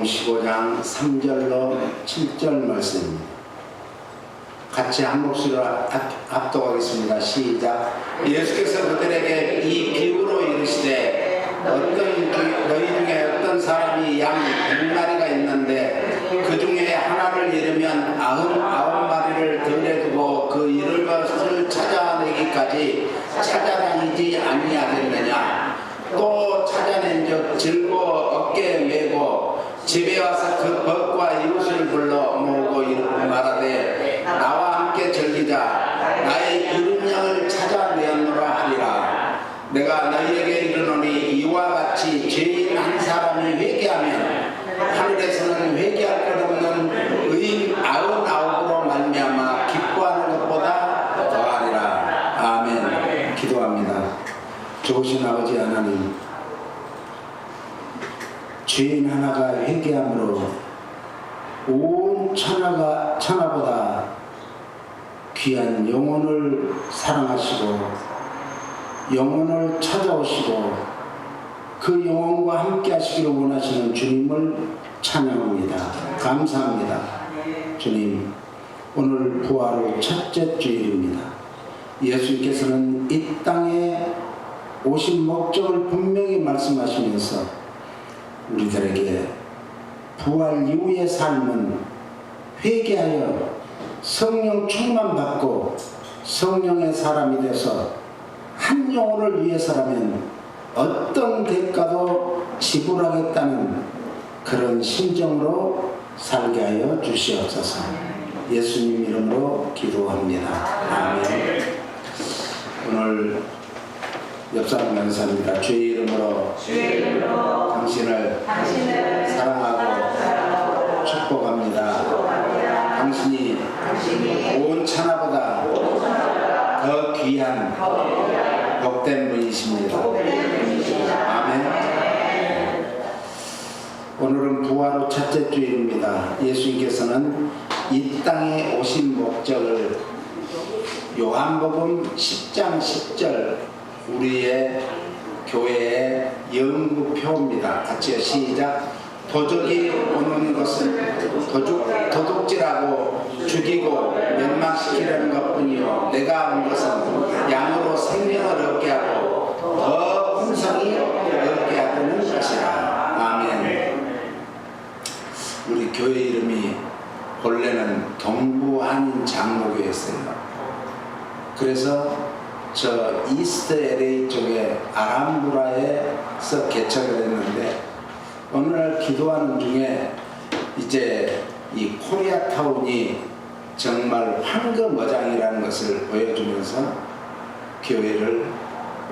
15장 3절로 7절 말씀입니다. 같이 한 목소리로 합독하겠습니다. 시작. 예수께서 그들에게 이 비유로 이르시되 너희 중에 어떤 사람이 양 100마리가 있는데 그 중에 하나를 잃으면 99마리를 들에 두고 그 잃은 것을 찾아내기까지 찾아다니지 아니하겠느냐. 또 찾아낸즉 즐거워 어깨에 메고 집에 와서 그 벗과 이웃을 불러 모으고 말하되 나와 함께 즐기자. 나의 잃은 양을 찾아내었노라 하리라. 내가 너희에게 이르노니 이와 같이 죄인 한 사람이 회개하면 하늘에서는 회개할 것 없는 의인 99으로 말미암아 기뻐하는 것보다 더하리라. 아멘. 기도합니다. 좋으신 아버지 하나님, 죄인 하나가 회개함으로 온 천하보다 귀한 영혼을 사랑하시고 영혼을 찾아오시고 그 영혼과 함께 하시기를 원하시는 주님을 찬양합니다. 감사합니다. 주님, 오늘 부활의 첫째 주일입니다. 예수님께서는 이 땅에 오신 목적을 분명히 말씀하시면서 우리들에게 부활 이후의 삶은 회개하여 성령 충만받고 성령의 사람이 돼서 한 영혼을 위해서라면 어떤 대가도 지불하겠다는 그런 심정으로 살게 하여 주시옵소서. 예수님 이름으로 기도합니다. 아멘. 오늘 옆사람 연사입니다. 주의 이름으로 당신을 사랑하고 축복합니다. 당신이 온 천하보다 더 귀한 복된 분이십니다. 아멘. 오늘은 부활의 첫째 주일입니다. 예수님께서는 이 땅에 오신 목적을 요한복음 10장 10절 우리의 교회의 연구표입니다. 같이요. 시작. 도적이 오는 것은 도둑질하고 죽이고 멸망시키려는 것뿐이요 내가 온 것은 양으로 생명을 얻게 하고 더 풍성히 얻게 하는 것이라. 아멘. 우리 교회 이름이 본래는 동부한인 장로교였어요. 그래서 저 이스트 LA 쪽에 아람브라에서 개척을 했는데 어느 날 기도하는 중에 이제 이 코리아타운이 정말 황금어장이라는 것을 보여주면서 교회를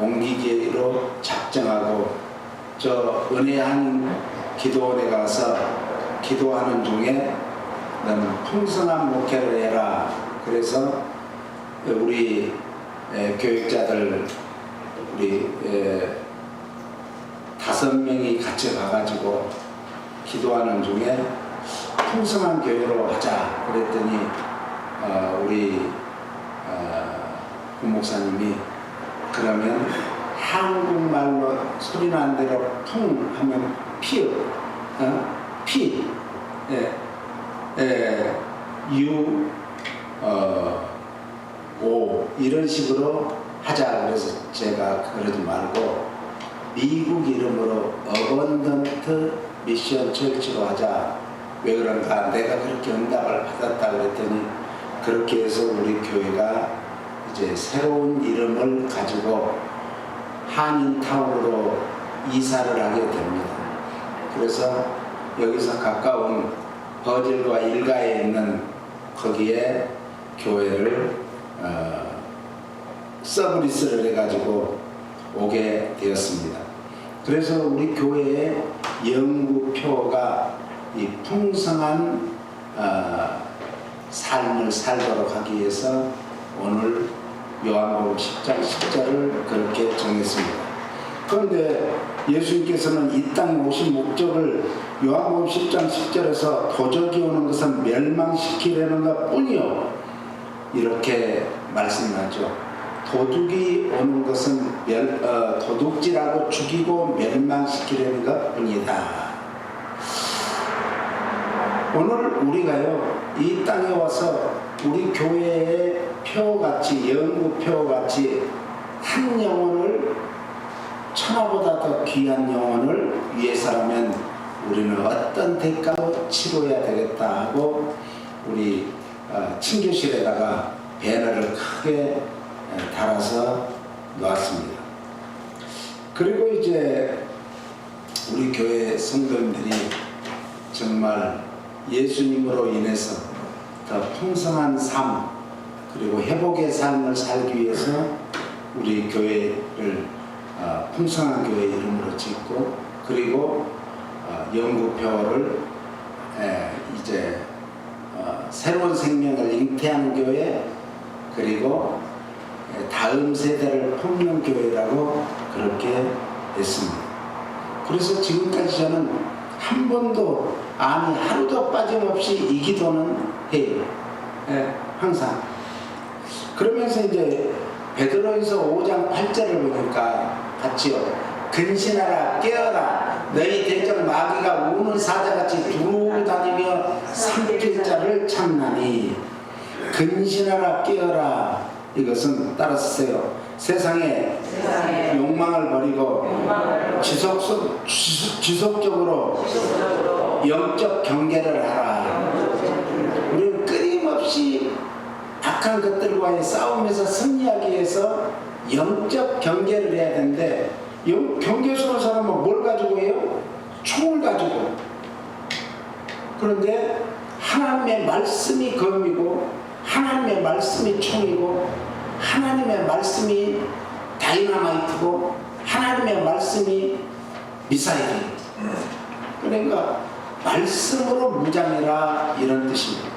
옮기기로 작정하고 저 은혜한 기도원에 가서 기도하는 중에 너는 풍성한 목회를 해라. 그래서 우리 교육자들 우리 5명이 같이 가가지고 기도하는 중에 풍성한 교회로 하자 그랬더니 우리 부목사님이 그러면 한국말로 소리나는 대로 풍 하면 피 오 이런 식으로 하자. 그래서 제가 그러지 말고 미국 이름으로 어번던트 미션 철치로 하자. 왜 그런가? 내가 그렇게 응답을 받았다 그랬더니 그렇게 해서 우리 교회가 이제 새로운 이름을 가지고 한인타운으로 이사를 하게 됩니다. 그래서 여기서 가까운 버질과 일가에 있는 거기에 교회를 서브리스를 해가지고 오게 되었습니다. 그래서 우리 교회의 연구표가 이 풍성한 삶을 살도록 하기 위해서 오늘 요한복음 10장 10절을 그렇게 정했습니다. 그런데 예수님께서는 이 땅에 오신 목적을 요한복음 10장 10절에서 도적이 오는 것은 멸망시키려는 것 뿐이요 이렇게 말씀하죠. 도둑이 오는 것은 도둑질하고 죽이고 멸망시키려는 것 뿐이다. 오늘 우리가요 이 땅에 와서 우리 교회의 표같이 연구표같이 한 영혼을 천하보다 더 귀한 영혼을 위해서라면 우리는 어떤 대가로 치러야 되겠다 하고 우리 친교실에다가 배너를 크게 달아서 놓았습니다. 그리고 이제 우리 교회 성도님들이 정말 예수님으로 인해서 더 풍성한 삶 그리고 회복의 삶을 살기 위해서 우리 교회를 풍성한 교회 이름으로 짓고 그리고 영구표를 이제 새로운 생명을 잉태하는 교회 그리고 다음 세대를 품는 교회라고 그렇게 했습니다. 그래서 지금까지 저는 한 번도 아니 하루도 빠짐없이 이 기도는 해요. 항상. 그러면서 이제 베드로전서 5장 8절을 보니까 같이요. 근신하라 깨어라 너희 대적 마귀가 우는 사자같이 두루 다니며 삼킬 자를 찾나니 근신하라 깨어라 이것은 따라쓰세요. 세상에 욕망을 버리고 지속적으로 영적 경계를 하라. 우리는 끊임없이 악한 것들과의 싸움에서 승리하기 위해서 영적 경계를 해야 되는데 경계 서는 사람은 뭘 가지고 해요? 총을 가지고. 그런데 하나님의 말씀이 검이고 하나님의 말씀이 총이고 하나님의 말씀이 다이나마이트고 하나님의 말씀이 미사일이에요. 그러니까 말씀으로 무장해라 이런 뜻입니다.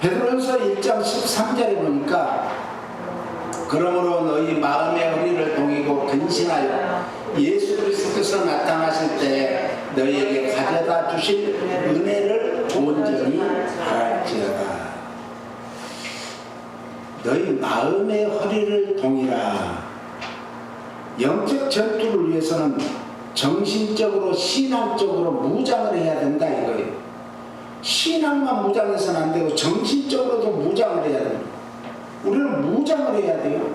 베드로전서 1장 13절에 보니까 그러므로 너희 마음의 허리를 동이고 근신하여 예수 그리스도께서 나타나실 때 너희에게 가져다 주실 은혜를 온전히 바랄지어다. 너희 마음의 허리를 동이라. 영적 전투를 위해서는 정신적으로 신앙적으로 무장을 해야 된다 이거예요. 신앙만 무장해서는 안 되고 정신적으로도 무장을 해야 됩니다. 우리는 무장을 해야 돼요.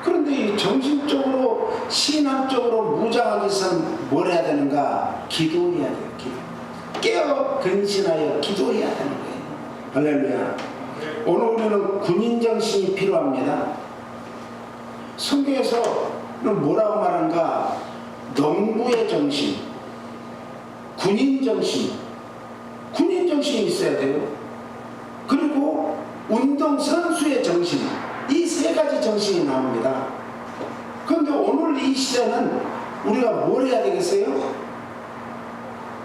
그런데 이 정신적으로 신앙적으로 무장하기 위해서는 뭘 해야 되는가? 기도해야 돼요. 기도. 깨어 근신하여 기도해야 되는 거예요. 할렐루야. 오늘 우리는 군인정신이 필요합니다. 성경에서는 뭐라고 말하는가? 농부의 정신, 군인정신, 군인정신이 있어야 돼요. 그리고 운동선수의 정신, 이 세 가지 정신이 나옵니다. 그런데 오늘 이 시대는 우리가 뭘 해야 되겠어요?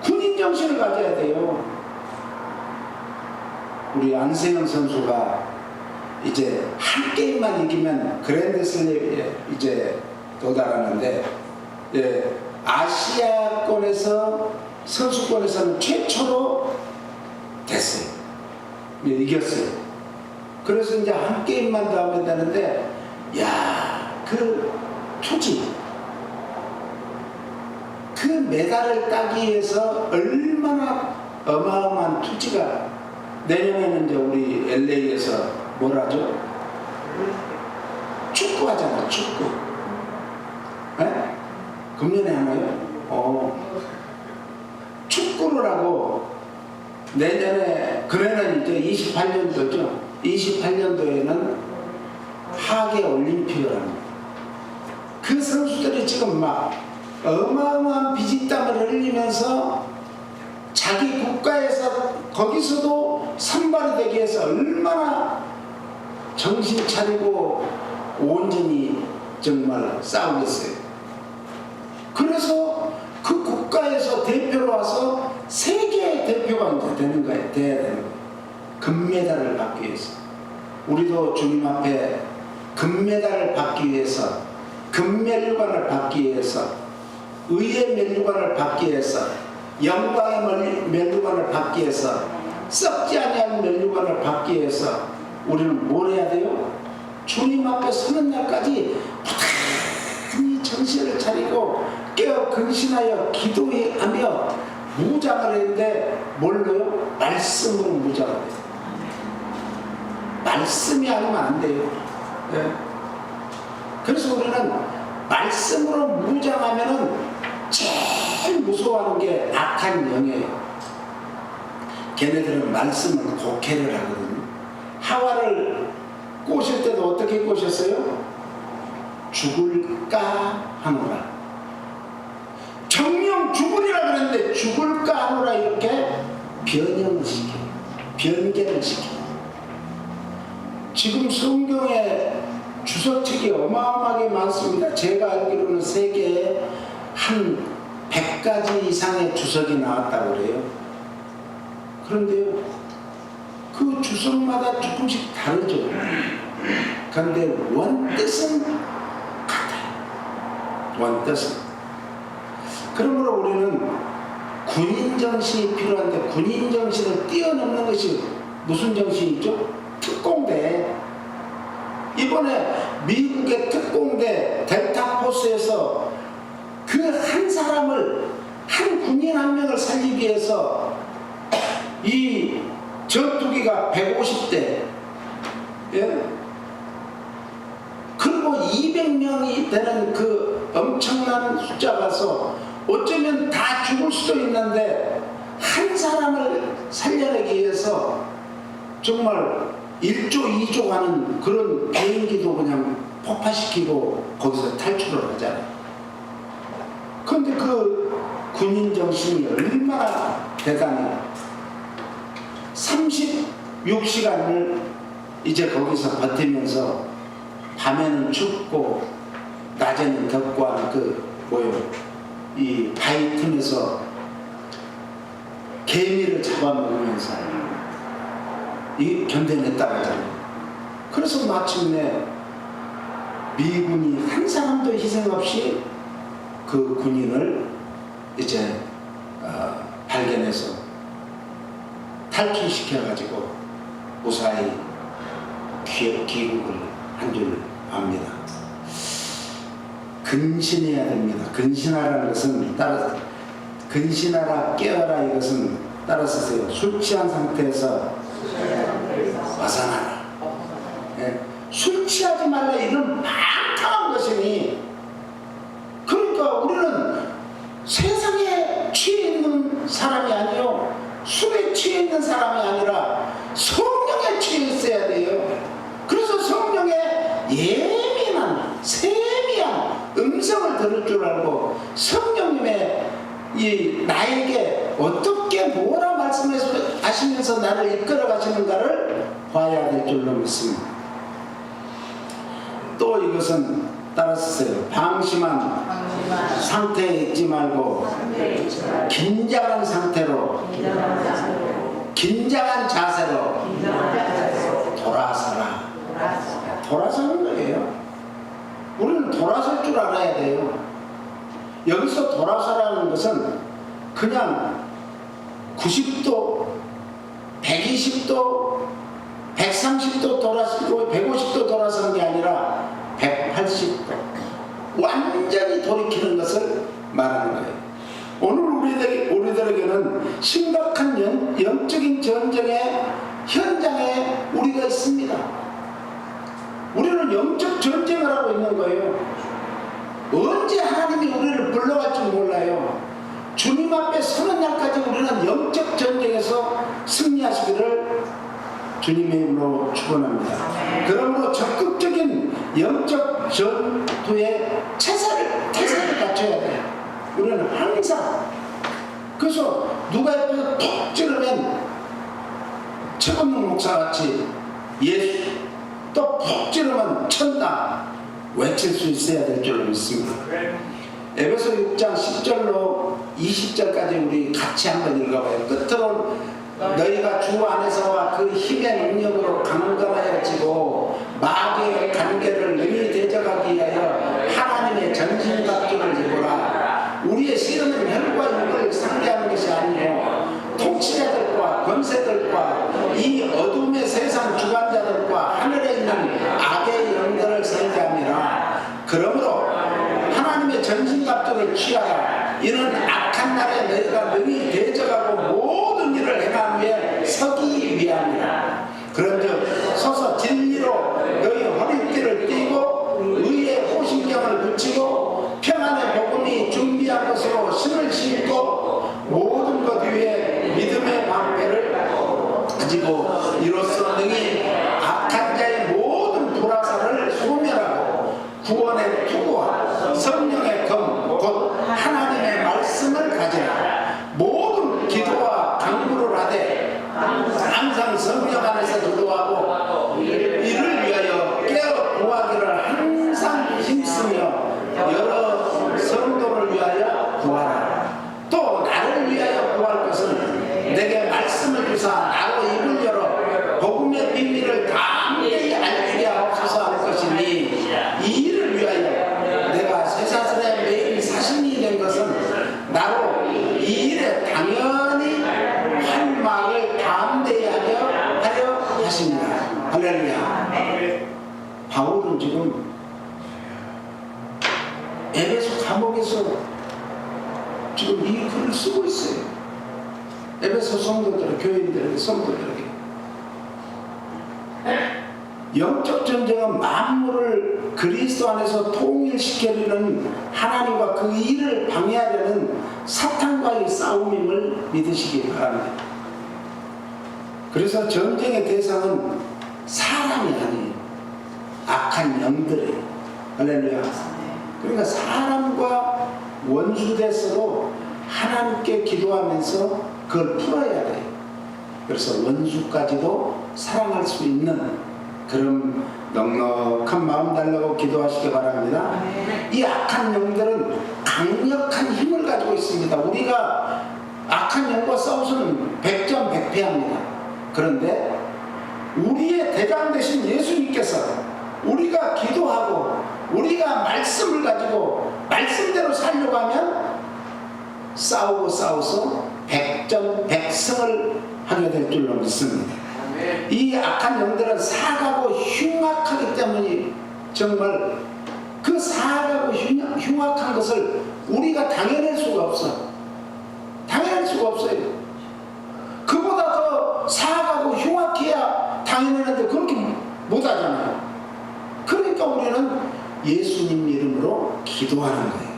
군인정신을 가져야 돼요. 우리 안세영 선수가 이제 한 게임만 이기면 그랜드슬램에 이제 도달하는데 아시아권에서 선수권에서는 최초로 됐어요. 이겼어요. 그래서 이제 한 게임만 더 하면 되는데 그 투지 그 메달을 따기 위해서 얼마나 어마어마한 투지가 내년에는 이제 우리 LA에서 뭘 하죠? 축구 하잖아. 축구. 네? 금년에 하나요? 축구를 하고 내년에 그래는 이제 28년도죠. 28년도에는 하계 올림픽을 합니다. 그 선수들이 지금 막 어마어마한 비진땀을 흘리면서 자기 국가에서 거기서도 선발이 되기 위해서 얼마나 정신 차리고 온전히 정말 싸우겠어요. 그래서 그 국가에서 대표로 와서 세계 대표가 이제 되는 거예요. 돼야 되는 거예요. 금메달을 받기 위해서. 우리도 주님 앞에 금메달을 받기 위해서, 금면류관을 받기 위해서, 의의 면류관을 받기 위해서, 영광의 면류관을 받기 위해서, 썩지 아니한 면류관을 받기 위해서 우리는 뭘 해야 돼요? 주님 앞에 서는 날까지 부단히 정신을 차리고 깨어 근신하여 기도하며 무장을 했는데 뭘로요? 말씀으로 무장을 해요. 말씀이 아니면 안 돼요. 네. 그래서 우리는 말씀으로 무장하면은 제일 무서워하는 게 악한 영이에요. 걔네들은 말씀을 곡해를 하거든요. 하와를 꼬실 때도 어떻게 꼬셨어요? 죽을까 하노라. 정령 죽으리라 그랬는데 죽을까 하노라 이렇게 변형을 시켜요. 변개를 시켜요. 지금 성경에 주석책이 어마어마하게 많습니다. 제가 알기로는 세계에 한 100가지 이상의 주석이 나왔다고 그래요. 그런데요, 그 주석마다 조금씩 다르죠. 그런데 원뜻은 같아요. 원뜻은. 그러므로 우리는 군인정신이 필요한데 군인정신을 뛰어넘는 것이 무슨 정신이죠? 특공대. 이번에 미국의 특공대 델타포스에서 그 한 사람을, 한 군인 한 명을 살리기 위해서 이 전투기가 150대, 예? 그리고 200명이 되는 그 엄청난 숫자가서 어쩌면 다 죽을 수도 있는데 한 사람을 살려내기 위해서 정말 1조 2조 하는 그런 비행기도 그냥 폭파시키고 거기서 탈출을 하잖아요. 그런데 그 군인 정신이 얼마나 대단해요. 36시간을 이제 거기서 버티면서 밤에는 춥고 낮에는 덥고 하는 그 이 바위 틈에서 개미를 잡아먹으면서 이 견뎌냈다고 하잖아요. 그래서 마침내 미군이 한 사람도 희생 없이 그 군인을 이제 발견해서 탈출시켜가지고 무사히 귀국을 한 줄 압니다. 근신해야 됩니다. 근신하라는 것은 근신하라 깨어라 이것은 따라 쓰세요. 술 취한 상태에서 와상하라. 네. 술 취하지 말라 이런 막강한 것이니, 그러니까 우리는 세상에 취해 있는 사람이 아니요, 술에 취해 있는 사람이 아니라 성령에 취해 있어야 돼요. 그래서 성령의 예민한 세미한 음성을 들을 줄 알고 성령님의 이 나에게 어떻게 뭐라 말씀하시면서 나를 이끌어 가시는가를 봐야 될 줄로 믿습니다. 또 이것은 따라 쓰세요. 방심한 상태에 있지 말고 긴장한 상태로, 긴장한 자세로 돌아서라. 돌아서는 거예요. 우리는 돌아설 줄 알아야 돼요. 여기서 돌아서라는 것은 그냥 90도, 120도, 130도 돌아서고 150도 돌아서는 게 아니라 180도 완전히 돌이키는 것을 말하는 거예요. 오늘 우리들에게는 심각한 영적인 전쟁의 현장에 우리가 있습니다. 우리는 영적 전쟁을 하고 있는 거예요. 언제 하나님이 우리를 불러갈지 몰라요. 주님 앞에 서는 날까지 우리는 영적 전쟁에서 승리하시기를 주님의 이름으로 축원합니다. 그러므로 적극적인 영적 전투에 태세를 갖춰야 돼요. 우리는 항상. 그래서 누가 옆에서 톡 찌르면 최건능 목사같이 예수, 또 푹 찌르면 천당 외칠 수 있어야 될 줄로 믿습니다. 에베소 6장 10절로 20절까지 우리 같이 한번 읽어봐요. 끝으로 너희가 주 안에서와 그 힘의 능력으로 강건하여지고 마귀의 관계를 능히 대적하기 위하여 하나님의 전신갑주를 입으라. 우리의 씨름은 혈과 육을 상대하는 것이 아니고 통치자들과 권세들과 이 어둠의 세상 주관자들과 하늘에 있는 악의 영들을 상대함이라. 그러므로 하나님의 전신갑주를 취하라. 이는 악한 날에 너희가 능히 던지고 이로써 능히 악한 자의 모든 불화살을 소멸하고 구원의 투구와 성령의 검 곧 하나님의 말씀을 가지라. 모든 기도와 강구를 하되 항상 성령 안에서 기도하고 이를 위하여 깨어 구하기를 항상 힘쓰며 여러 성도를 위하여 구하라. 또 나를 위하여 구할 것은 내게 말씀을 주사 나로 입을 열어 복음의 비밀을 담대히 알게 하옵소서 할 것이니 이 일을 위하여 내가 쇠사슬에 매일 사신이 된 것은 나로 이 일에 당연히 할 말을 담대히 하려 하십니다. 할렐루야. 바울은 지금 에베소 감옥에서 지금 이 글을 쓰고 있어요. 에베소 성도들, 교인들에게, 성도들에게. 영적 전쟁은 만물을 그리스도 안에서 통일시키려는 하나님과 그 일을 방해하려는 사탄과의 싸움임을 믿으시기 바랍니다. 그래서 전쟁의 대상은 사람이 아니에요. 악한 영들이에요. 할렐루야. 그러니까 사람과 원수돼서도 하나님께 기도하면서 그걸 풀어야 돼요. 그래서 원수까지도 사랑할 수 있는 그런 넉넉한 마음 달라고 기도하시기 바랍니다. 이 악한 영들은 강력한 힘을 가지고 있습니다. 우리가 악한 영과 싸우서는 백전백패합니다. 그런데 우리의 대장 되신 예수님께서 우리가 기도하고 우리가 말씀을 가지고 말씀대로 살려고 하면 싸워서 백전백승을 하게 될 줄로 믿습니다. 이 악한 영들은 사가고 흉악하기 때문에 정말 그 사가고 흉악한 것을 우리가 당해낼 수가 없어. 당해낼 수가 없어요. 그보다 더 사가고 흉악해야 당해내는데 그렇게 못하잖아요. 그러니까 우리는 예수님 이름으로 기도하는 거예요.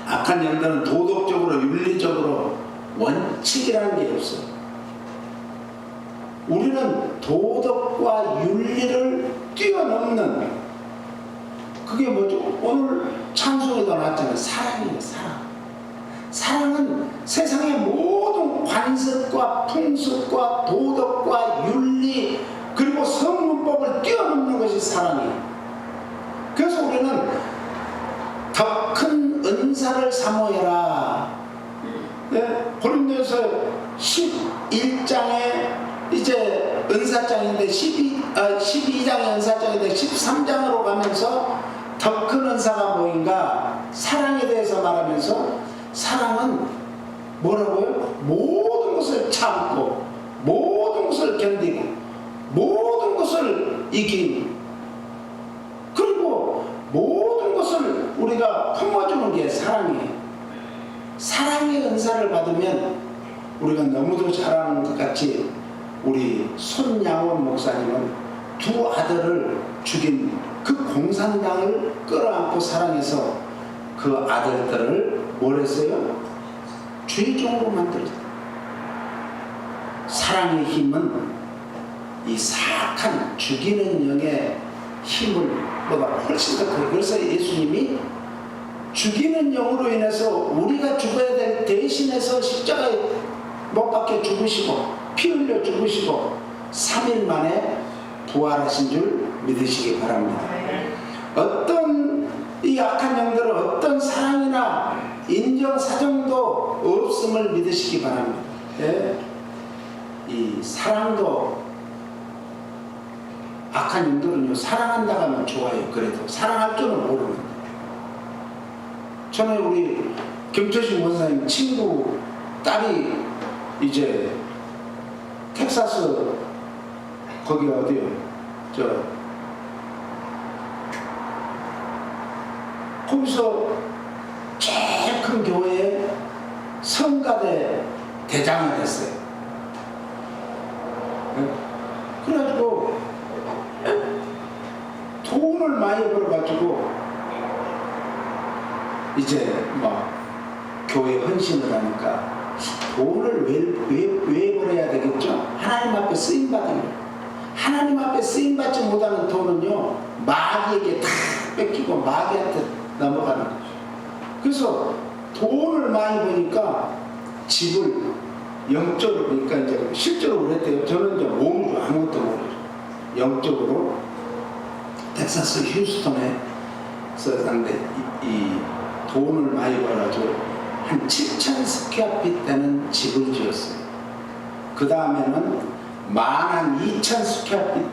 악한 영들은 도덕적으로 윤리적으로 원칙이라는 게 없어요. 우리는 도덕과 윤리를 뛰어넘는 그게 뭐죠? 오늘 찬송에도 나왔잖아요. 사랑이에요. 사랑은 세상의 모든 관습과 풍습과 도덕과 윤리 그리고 성문법을 뛰어넘는 것이 사랑이에요. 그래서 우리는 더 큰 은사를 사모해라. 네? 고린도서 11장에 이제 은사장인데 12장의 은사장인데 13장으로 가면서 더 큰 은사가 뭐인가? 사랑에 대해서 말하면서 사랑은 뭐라고요? 모든 것을 참고 모든 것을 견디고 모든 것을 이기고 그리고 모든 것을 우리가 품어주는 게 사랑이에요. 사랑의 은사를 받으면 우리가 너무도 잘하는 것 같이 우리 손양원 목사님은 두 아들을 죽인 그 공산당을 끌어안고 사랑해서 그 아들들을 뭘 했어요? 죄종으로 만들었어요. 사랑의 힘은 이 사악한 죽이는 영의 힘을 보다 훨씬 더 커요. 그래서 예수님이 죽이는 영으로 인해서 우리가 죽어야 될 대신해서 십자가에 못 박혀 죽으시고 피 흘려 죽으시고 3일 만에 부활하신 줄 믿으시기 바랍니다. 어떤 이 악한 영들은 어떤 사랑이나 인정사정도 없음을 믿으시기 바랍니다. 네? 이 사랑도 악한 영들은요 사랑한다고 하면 좋아요. 그래도 사랑할 줄은 모르는데 전에 우리 김철식 원사님 친구 딸이 이제 텍사스 거기 어디요? 거기서 제일 큰 교회에 성가대 대장을 했어요. 그래가지고 돈을 많이 벌어가지고 이제 막 교회 헌신을 하니까 돈을 왜 벌어야 되겠죠? 하나님 앞에 쓰임받은 거예요. 하나님 앞에 쓰임받지 못하는 돈은요, 마귀에게 다 뺏기고 마귀한테 넘어가는 거죠. 그래서 돈을 많이 버니까 집을 영적으로, 그러니까 이제 실제로 그랬대요. 저는 이제 몸으로 아무것도 모르죠. 영적으로 텍사스 휴스턴에 썼는데 이 돈을 많이 벌어가지고 한 7,000 스퀘어핏 되는 집을 지었어요. 그 다음에는 12,000 스퀘어핏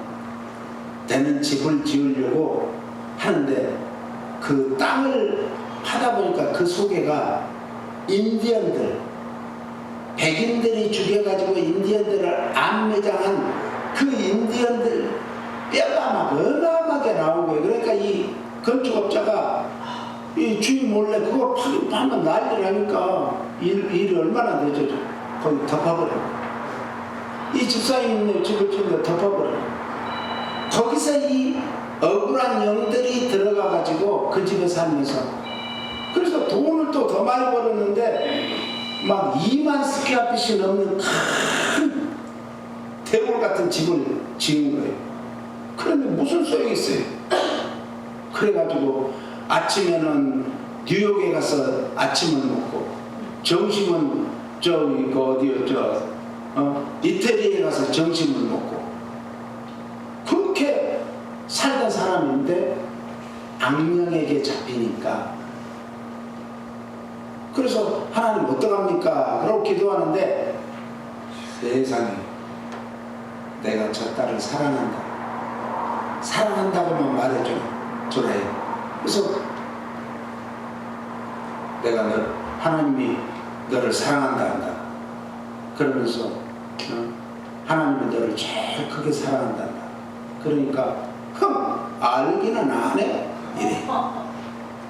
되는 집을 지으려고 하는데 그 땅을 파다 보니까 그 속에가 인디언들, 백인들이 죽여가지고 인디언들을 암매장한 그 인디언들 뼈가 막 어마어마하게 나온 거예요. 그러니까 이 건축업자가 이 주인 몰래 그걸 파면 난리 나니까 일이 얼마나 늦어져. 거기 덮어버려요. 이 집사님 집을 짓는데 덮어버려요. 거기서 이 억울한 영들이 들어가가지고 그 집에 살면서, 그래서 돈을 또 더 많이 벌었는데 막 2만 스퀘어핏이 넘는 큰 대골 같은 집을 지은 거예요. 그런데 무슨 소용이 있어요? 그래가지고 아침에는 뉴욕에 가서 아침을 먹고, 점심은 저기 어디요, 이태리에 가서 점심을 먹고, 그렇게 살던 사람인데 악령에게 잡히니까, 그래서 하나님 어떡합니까? 그러고 기도하는데 세상에, 내가 저 딸을 사랑한다고만 말해줘라 해요. 그래서 내가 하나님이 너를 사랑한다. 그러면서 하나님이 너를 제일 크게 사랑한다. 그러니까 알기는 안 해? 이래.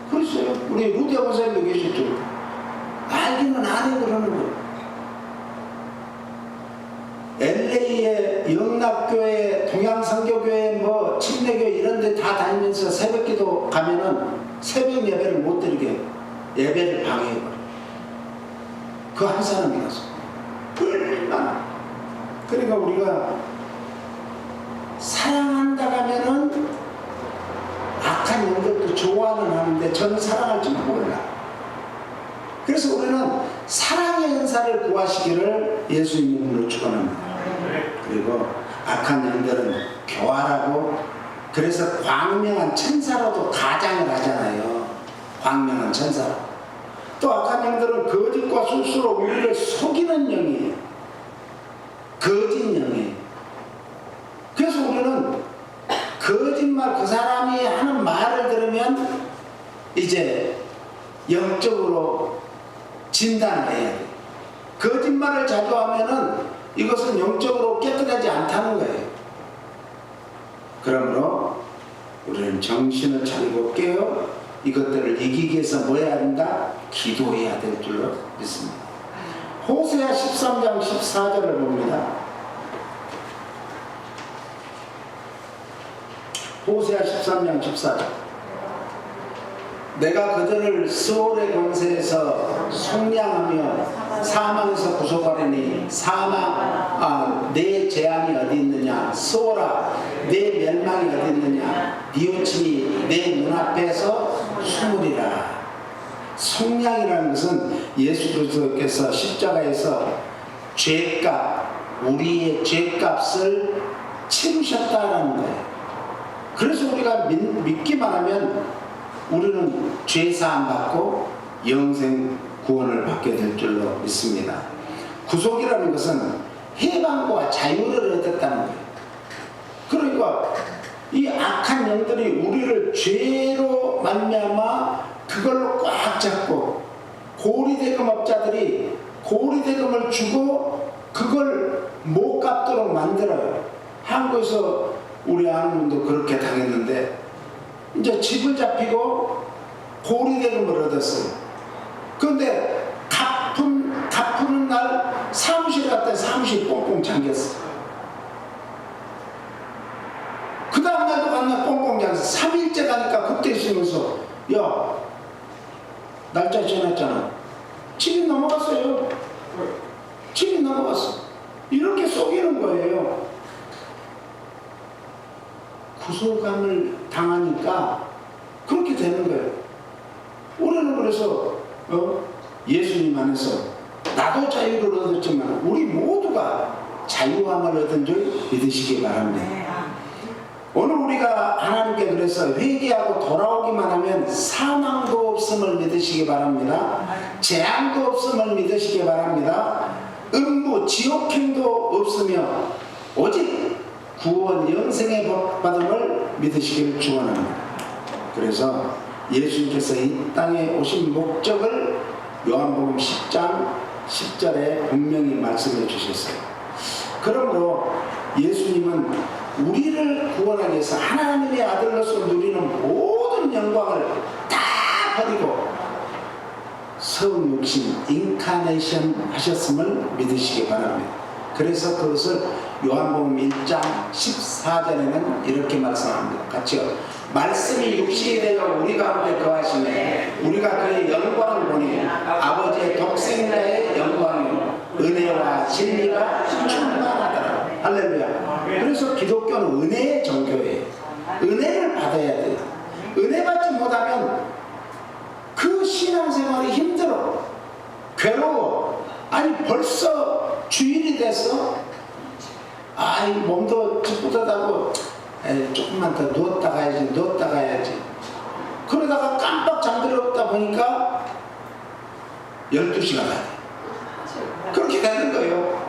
그랬어요. 우리 루디 아버사님도 계셨죠. 알기는 안 해 그러는 거예요. LA의 영락교회, 동양선교교회, 뭐 침례교회 이런 데 다 다니면서 새벽기도 가면은 새벽 예배를 못 드리게 예배를 방해해버려요. 그 한 사람이라서. 얼마나. 그러니까 우리가 사랑한다 하면은 악한 영들도 좋아는 하는데 저는 사랑할 줄 몰라. 그래서 우리는 사랑의 은사를 구하시기를 예수님 이름으로 축원합니다. 그리고 악한 영들은 교활하고, 그래서 광명한 천사로도 가장을 하잖아요. 광명한 천사로. 또 악한 영들은 거짓과 술수로 우리를 속이는 영이에요. 거짓 영이에요. 그래서 우리는 거짓말, 그 사람이 하는 말을 들으면 이제 영적으로 진단을 해야 돼요. 거짓말을 자주 하면은 이것은 영적으로 깨끗하지 않다는 거예요. 그러므로 우리는 정신을 차리고 깨어 이것들을 이기기 위해서 뭐 해야 된다? 기도해야 될 줄로 믿습니다. 호세아 13장 14절을 봅니다. 호세아 13장 14절. 내가 그들을 스올의 권세에서 속량하며 사망에서 구속하려니 내 재앙이 어디 있느냐? 스올아, 내 멸망이 어디 있느냐? 니오침이 내 눈앞에서 숨으리라. 속량이라는 것은 예수 그리스도께서 십자가에서 우리의 죄값을 치르셨다라는 거예요. 그래서 우리가 믿기만 하면 우리는 죄사함 받고 영생 구원을 받게 될 줄로 믿습니다. 구속이라는 것은 해방과 자유를 얻었다는 거예요. 그러니까 이 악한 영들이 우리를 죄로 말미암아 그걸로 꽉 잡고, 고리대금업자들이 고리대금을 주고 그걸 못 갚도록 만들어요. 한국에서 우리 아는 분도 그렇게 당했는데, 이제 집을 잡히고 고리대금을 얻었어요. 그런데 갚는 날 사무실 갔더니 사무실 꽁꽁 잠겼어. 그 다음날도 갔나 꽁꽁 잠겼어. 3일째 가니까 그때 있으면서, 야, 날짜 지났잖아. 7일 넘어갔어요. 7일 넘어갔어. 이렇게 속이는 거예요. 구속감을 당하니까 그렇게 되는 거예요. 우리는 그래서 예수님 안에서 나도 자유를 얻었지만 우리 모두가 자유함을 얻은 줄 믿으시기 바랍니다. 오늘 우리가 하나님께 그래서 회개하고 돌아오기만 하면 사망도 없음을 믿으시기 바랍니다. 재앙도 없음을 믿으시기 바랍니다. 음부 지옥행도 없으며 오직 구원 영생의 복 받음을 믿으시기를 축원합니다. 그래서 예수님께서 이 땅에 오신 목적을 요한복음 10장 10절에 분명히 말씀해 주셨어요. 그러므로 예수님은 우리를 구원하기 위해서 하나님의 아들로서 누리는 모든 영광을 다 버리고 성육신 인카네이션 하셨음을 믿으시기 바랍니다. 그래서 그것을 요한복음 1장 14절에는 이렇게 말씀합니다. 같이요. 말씀이 육신이 되어 우리 가운데 거하시네 우리가 그의 영광을 보니 아버지의 독생자의 영광이요 은혜와 진리가 충만하더라. 할렐루야. 그래서 기독교는 은혜의 종교예요. 은혜를 받아야 돼요. 은혜 받지 못하면 그 신앙생활이 힘들어, 괴로워. 아니 벌써 주일이 됐어. 아이 몸도 찌뿌듯하고 조금만 더 누웠다 가야지. 그러다가 깜빡 잠들었다 보니까 12시가 가요. 그렇게 되는 거예요.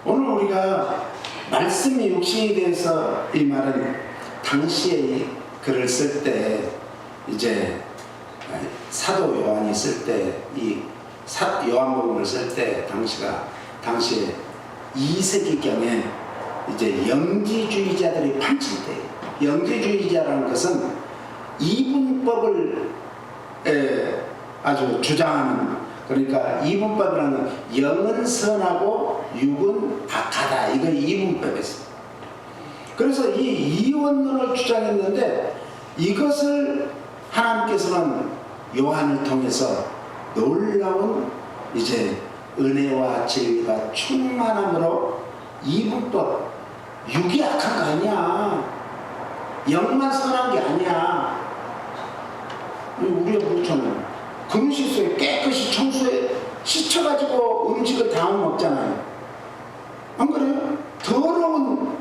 오늘 우리가 말씀이 육신이 돼서 이 말은 당시에 이 글을 쓸 때 이제 사도 요한이 쓸 때 이 요한복음을 쓸 때 당시에 2세기경에 이제 영지주의자들이 판칠 때, 영지주의자라는 것은 이분법을 아주 주장하는, 그러니까 이분법이라는 영은 선하고 육은 악하다, 이거 이분법이었어요. 그래서 이 이원론을 주장했는데 이것을 하나님께서는 요한을 통해서 놀라운 이제 은혜와 진리가 충만함으로 이분법, 육이 악한 거 아니야, 영만 선한 게 아니야. 우리가 그렇잖아요. 금식소에 깨끗이 청소해 씻어가지고 음식을 담아 먹잖아요. 안 그래요? 더러운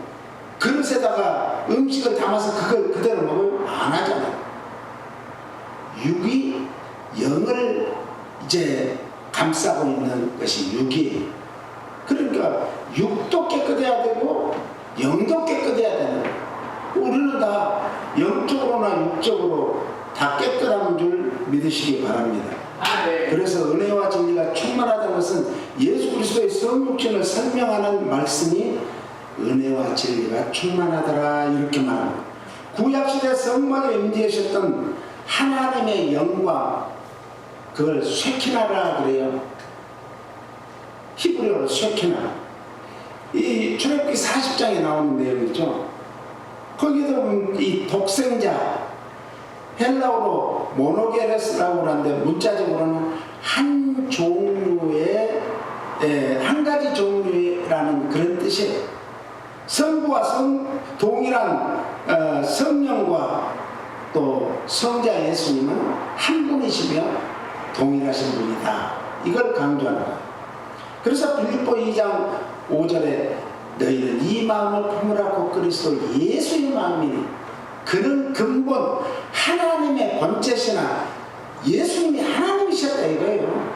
그릇에다가 음식을 담아서 그걸 그대로 먹어요? 안 하잖아요. 육이 영을 이제 감싸고 있는 것이 육이에요. 그러니까 육도 깨끗해야 되고 영도 깨끗해야 되는 거예요. 우리는 다 영적으로나 육적으로 다 깨끗한 줄 믿으시기 바랍니다. 그래서 은혜와 진리가 충만하다는 것은 예수 그리스도의 성육신을 설명하는 말씀이 은혜와 진리가 충만하더라 이렇게 말합니다. 구약시대 성막에 임재하셨던 하나님의 영광, 그걸 쉐키나라 그래요. 히브리어로 쉐키나. 이 출애굽기 40장에 나오는 내용이죠. 거기도 보면 이 독생자, 헬라어로 모노게레스라고 하는데 문자적으로는 한 종류의 한 가지 종류라는 그런 뜻이에요. 성부와 동일한 성령과 또 성자 예수님은 한 분이시며 동일하신 분이다, 이걸 강조하는 거예요. 그래서 빌립보 2장 5절에 너희는 이 마음을 품으라 곧 그리스도 예수의 마음이니 그는 근본 하나님의 본체시나 예수님이 하나님이셨다 이거예요.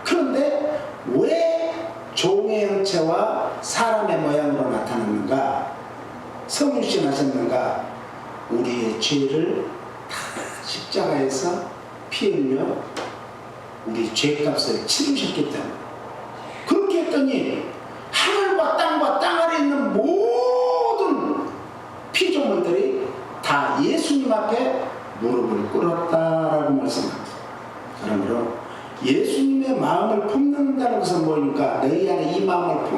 그런데 왜 종의 형체와 사람의 모양으로 나타났는가, 성육신 하셨는가? 우리의 죄를 다 십자가에서 피 흘려 우리 죄값을 치르셨기 때문에. 그렇게 했더니 하늘과 땅과 땅 아래 있는 모든 피조물들이 다 예수님 앞에 무릎을 꿇었다라고 말씀합니다. 그러므로 예수님의 마음을 품는다는 것은 뭐니까, 너희 안에 이 마음을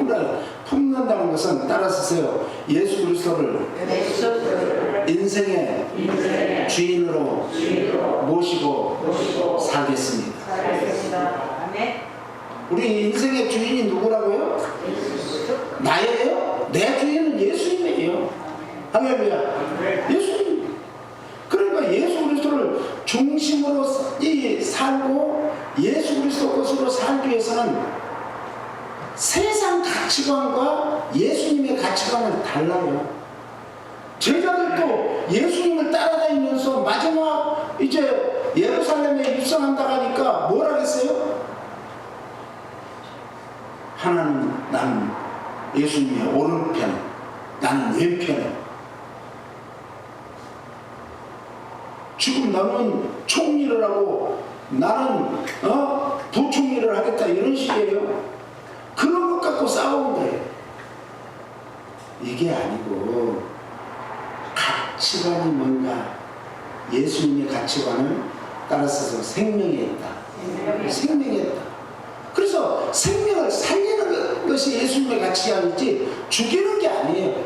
품는다는 것은 따라서세요. 예수 그리스도를 인생의 주인으로 모시고 살겠습니다. 우리 인생의 주인이 누구라고요? 나예요? 내 주인은 예수님이에요. 할렐루야. 예수님. 그러니까 예수 그리스도를 중심으로 살고 예수 그리스도 것으로 살기 위해서는 세상 가치관과 예수님의 가치관은 달라요. 제자들도 예수님을 따라다니면서 마지막 이제 예루살렘에 입성한다고 하니까 뭐라 그랬어요? 하나는 나는 예수님의 오른편, 나는 왼편에. 지금 나는 총리를 하고 나는 부총리를 하겠다 이런 식이에요. 그런 것 갖고 싸우는 거예요. 이게 아니고 가치관이 뭔가 예수님의 가치관을 따라서서 생명에 있다. 생명에 있다. 그래서 생명을 살리는 것이 예수님의 가치관이지 죽이는 게 아니에요.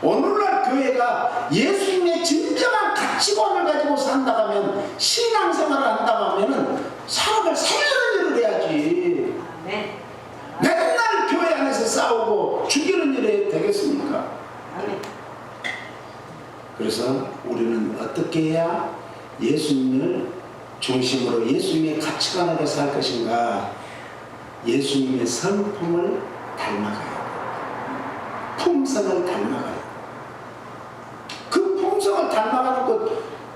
오늘날 교회가 예수님의 진정한 가치관을 가지고 산다고 하면 신앙생활을 한다고 하면 사람을 살리는 일을 해야지. 네. 맨날 교회 안에서 싸우고 죽이는 일이 되겠습니까? 네. 그래서 우리는 어떻게 해야 예수님을 중심으로 예수님의 가치관으로 살 것인가? 예수님의 성품을 닮아가야 돼. 품성을 닮아가야 돼. 그 품성을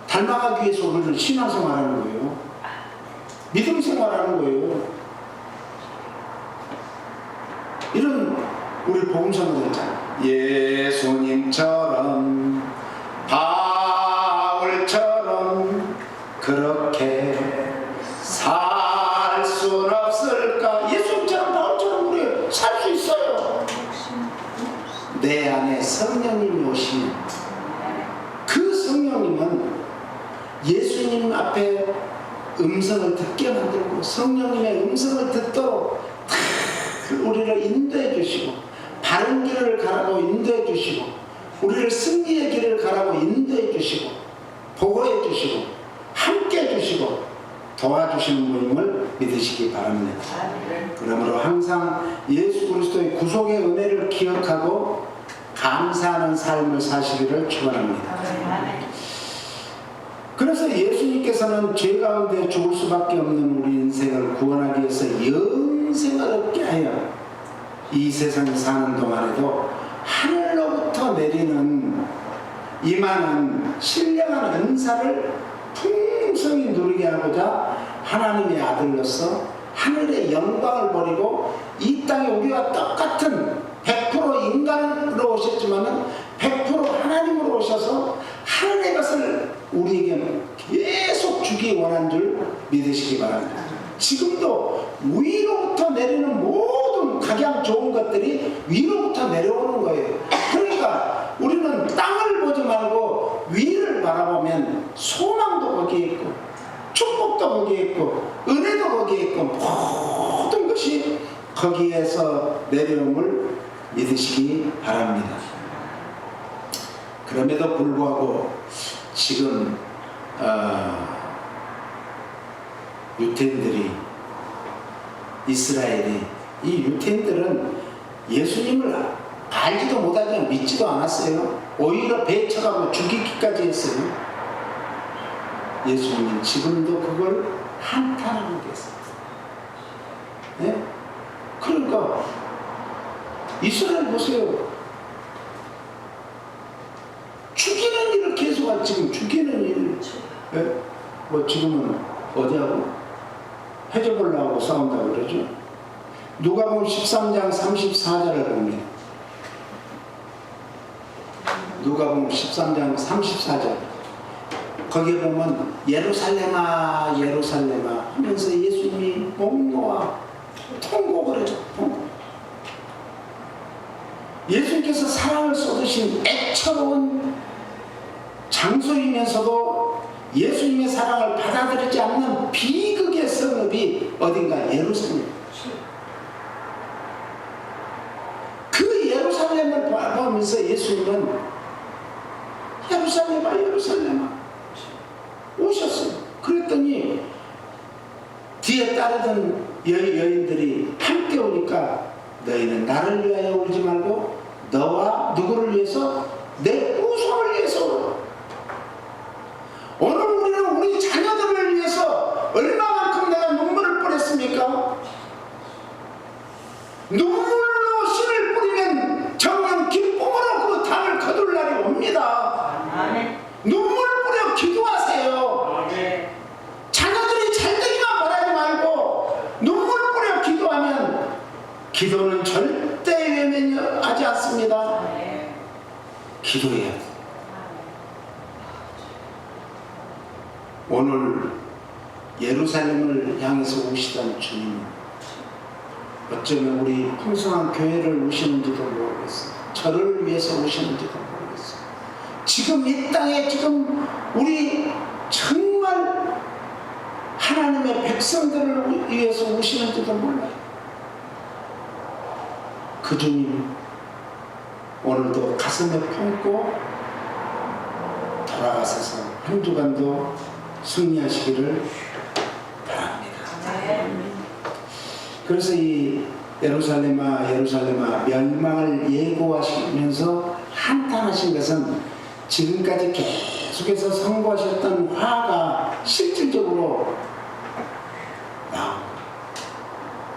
닮아가기 위해서 우리는 신앙생활하는 거예요. 믿음 생활하는 거예요. 이런 우리 복음서가 있잖아요. 예수님처럼 바울처럼 그렇게 살 수는 없을까? 예수님처럼 바울처럼 우리 살 수 있어요. 내 안에 성령님이 오신 그 성령님은 예수님 앞에 음성을 듣게 만들고 성령님의 음성을 듣도록 우리를 인도해 주시고 바른 길을 가라고 인도해 주시고 우리를 승리의 길을 가라고 인도해 주시고 보호해 주시고 함께 해 주시고 도와주시는 분임을 믿으시기 바랍니다. 그러므로 항상 예수 그리스도의 구속의 은혜를 기억하고 감사하는 삶을 사시기를 축원합니다. 그래서 예수님께서는 죄 가운데 죽을 수밖에 없는 우리 인생을 구원하기 위해서 영생을 얻게 하여 이 세상에 사는 동안에도 하늘로부터 내리는 임하는 신령한 은사를 풍성히 누리게 하고자 하나님의 아들로서 하늘의 영광을 버리고 이 땅에 우리와 똑같은 100% 인간으로 오셨지만 100% 하나님으로 오셔서 하늘의 것을 우리에게 계속 주기 원한 줄 믿으시기 바랍니다. 지금도 위로부터 내리는 모든 각양 좋은 것들이 위로부터 내려오는 거예요. 그러니까 우리는 땅을 보지 말고 위를 바라보면 소망도 거기에 있고 축복도 거기에 있고 은혜도 거기에 있고 모든 것이 거기에서 내려옴을 믿으시기 바랍니다. 그럼에도 불구하고 지금 유태인들이 이스라엘이 이 유태인들은 예수님을 알지도 못하지만 믿지도 않았어요. 오히려 배척하고 죽이기까지 했어요. 예수님은 지금도 그걸 한탄하고 계세요. 네? 그러니까 이스라엘 보세요. 죽이는 일을 계속하고 지금 죽이는 일. 네? 뭐 지금은 어디하고? 해저볼라하고 싸운다고 그러죠. 누가복음 13장 34절을 봅니다. 누가복음 13장 34절. 거기에 보면 예루살렘아 예루살렘아 하면서 예수님이 목 놓아 통곡을 해줘. 예수님께서 사랑을 쏟으신 애처로운 장소이면서도 예수님의 사랑을 받아들이지 않는 비극의 성읍이 어딘가 예루살렘. 그 예루살렘을 바라보면서 예수님은 예루살렘아 예루살렘아 오셨어요. 그랬더니 뒤에 따르던 여인들이 뭡니까? 너희는 나를 위하여 울지 말고 너와 누구를 위해서? 내 후손을 위해서 울어. 오늘 우리는 우리 자녀들을 위해서 얼마만큼 내가 눈물을 뿌렸습니까? 눈물로 씨를 뿌리면 정녕 기쁨으로 그 땅을 거둘 날이 옵니다. 눈물 뿌려 기도하세요. 자녀들이 잘되기만 바라지 말고 눈물 뿌려 기도하면 기도는 절대 외면하지 않습니다. 기도해야 돼. 오늘 예루살렘을 향해서 오시던 주님, 어쩌면 우리 풍성한 교회를 오시는지도 모르겠어요. 저를 위해서 오시는지도 모르겠어요. 지금 이 땅에 지금 우리 정말 하나님의 백성들을 위해서 오시는지도 몰라요. 그 주님 오늘도 가슴에 품고 돌아가셔서 한 주간도 승리하시기를 바랍니다. 그래서 이 예루살렘아 예루살렘아 멸망을 예고하시면서 한탄하신 것은 지금까지 계속해서 선고하셨던 화가 실질적으로 나옵니다.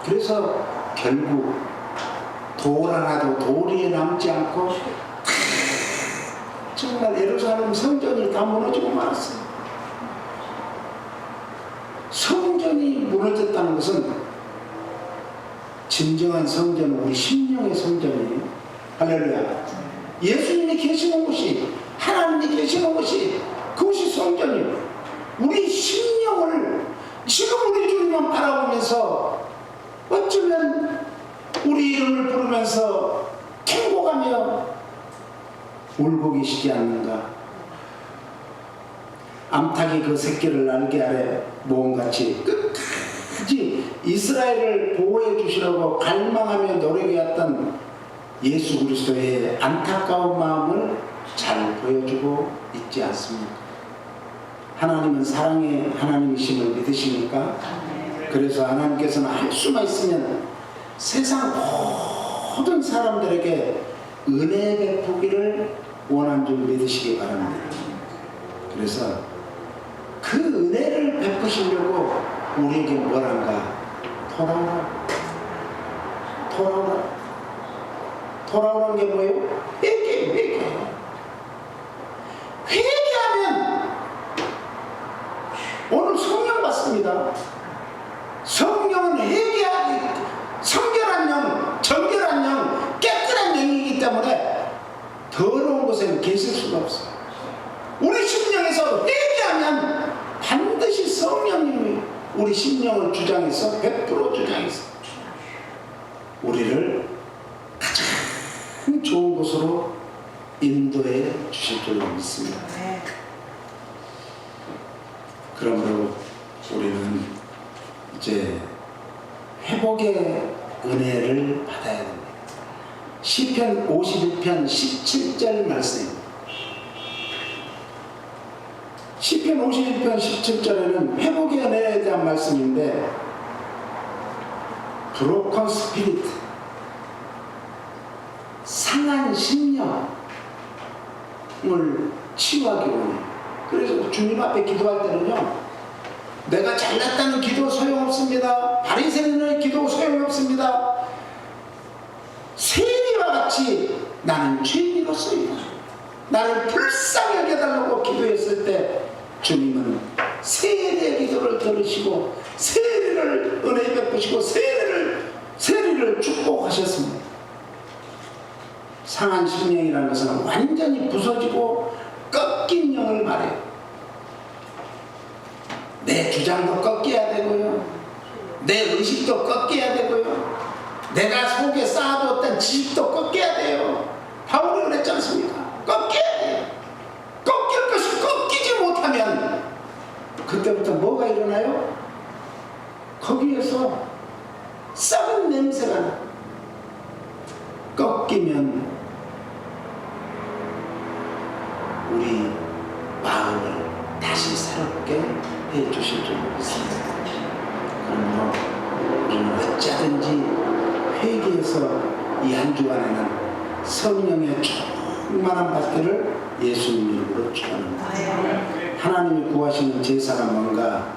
그래서 결국 돌 하나도 도리에 남지 않고 정말 예루살렘 성전이 다 무너지고 말았어요. 성전이 무너졌다는 것은 진정한 성전은 우리 심령의 성전이에요. 할렐루야. 예수님이 계시는 곳이, 하나님이 계시는 곳이, 그것이 성전이에요. 우리 심령을 지금 우리 주님만 바라보면서 어쩌면 우리 이름을 부르면서 통곡하며 울고 계시지 않는가. 암탉이 그 새끼를 날개 아래 모음같이 끝까지 이스라엘을 보호해 주시려고 갈망하며 노력해왔던 예수 그리스도의 안타까운 마음을 잘 보여주고 있지 않습니까? 하나님은 사랑의 하나님이심을 믿으십니까? 그래서 하나님께서는 할 수만 있으면 세상 모든 사람들에게 은혜 베푸기를 원한 줄 믿으시기 바랍니다. 그래서 그 은혜를 베푸시려고 우리에게 뭐란가? 돌아오라. 돌아오라. 돌아오라는 게 뭐예요? 회개. 회개하면 오늘 성령 받습니다. 성령은 회개하기, 성결한 영, 정결한 영, 깨끗한 영이기 때문에 더러운 곳에는 계실 수가 없어요. 우리 심령에서 회개하면 반드시 성령님이 우리 심령을 주장해서 100% 주장해서 우리를 가장 좋은 곳으로 인도해 주실 줄로 믿습니다. 그러므로 우리는 이제 회복의 은혜를 받아야 됩니다. 시편 51편 17절 말씀입니다. 시편 51편 17절에는 회복의 은혜에 대한 말씀인데, 브로컨 스피릿, 상한 심령을 치유하기 원해요. 그래서 주님 앞에 기도할 때는요, 내가 잘났다는 기도 소용없습니다. 바리새인의 기도 소용없습니다. 세리와 같이 나는 죄인으로서이다, 나를 불쌍히 여겨달라고 기도했을 때 주님은 세리의 기도를 들으시고 세리를 은혜 베푸시고 세리를 축복하셨습니다. 상한 심령이라는 것은 완전히 부서지고 꺾인 영을 말해요. 내 주장도 꺾여야 되고요, 내 의식도 꺾여야 되고요, 내가 속에 쌓아두었던 지식도 꺾여야 돼요. 바울이 그랬지 않습니까? 꺾여야 돼요. 꺾일 것이 꺾이지 못하면 그때부터 뭐가 일어나요? 거기에서 썩은 냄새가 나. 꺾이면 우리 마음을 다시 새롭게 해주실 줄 믿습니다. 그러므로 우리는 어찌하든지 회개해서 이 한 주간에는 성령의 충만한 받기를 예수님 이름으로 축원합니다. 하나님이 구하시는 제사가 뭔가?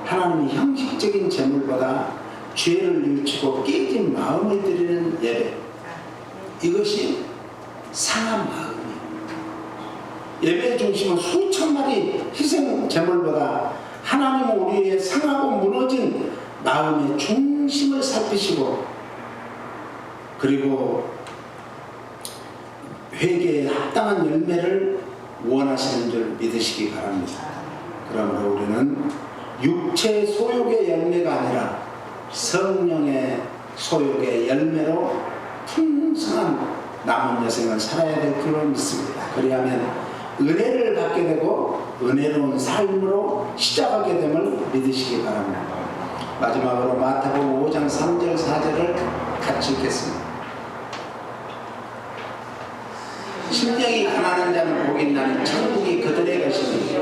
하나님이 형식적인 제물보다 죄를 뉘우치고 깨진 마음을 드리는 예배, 이것이 상한 마음이에요. 예배의 중심은 수천 마리 희생 제물보다 하나님은 우리의 상하고 무너진 마음의 중심을 살피시고, 그리고 회개에 합당한 열매를 원하시는 줄 믿으시기 바랍니다. 그러므로 우리는 육체의 소욕의 열매가 아니라 성령의 소욕의 열매로 풍성한 남은 여생을 살아야 될 줄로 믿습니다. 그리하면 은혜를 받게 되고 은혜로운 삶으로 시작하게 됨을 믿으시기 바랍니다. 마지막으로 마태복음 5장 3절 4절을 같이 읽겠습니다. 심령이 가난한 자는 복이 있나니 천국이 그들의 것이니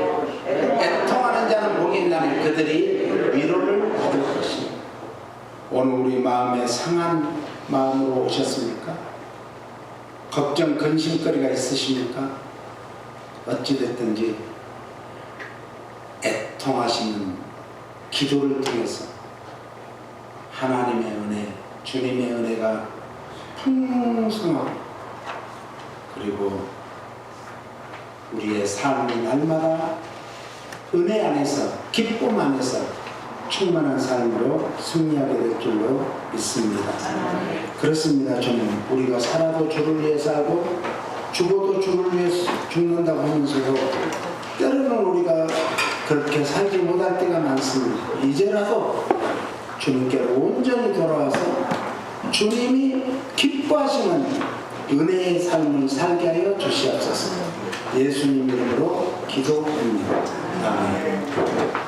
애통하는 자는 복이 있나니 그들이 위로를 받을 것이니. 오늘 우리 마음에 상한 마음으로 오셨습니까? 걱정 근심거리가 있으십니까? 어찌됐든지 애통하시는 기도를 통해서 하나님의 은혜, 주님의 은혜가 풍성하고, 그리고 우리의 삶이 날마다 은혜 안에서, 기쁨 안에서 충만한 삶으로 승리하게 될 줄로 믿습니다. 그렇습니다. 저는 우리가 살아도 주를 위해 살고 죽어도 주를 위해 죽는다고 하면서도 때로는 우리가 그렇게 살지 못할 때가 많습니다. 이제라도 주님께로 온전히 돌아와서 주님이 기뻐하시는 은혜의 삶을 살게 하여 주시옵소서. 예수님 이름으로 기도합니다. 아멘.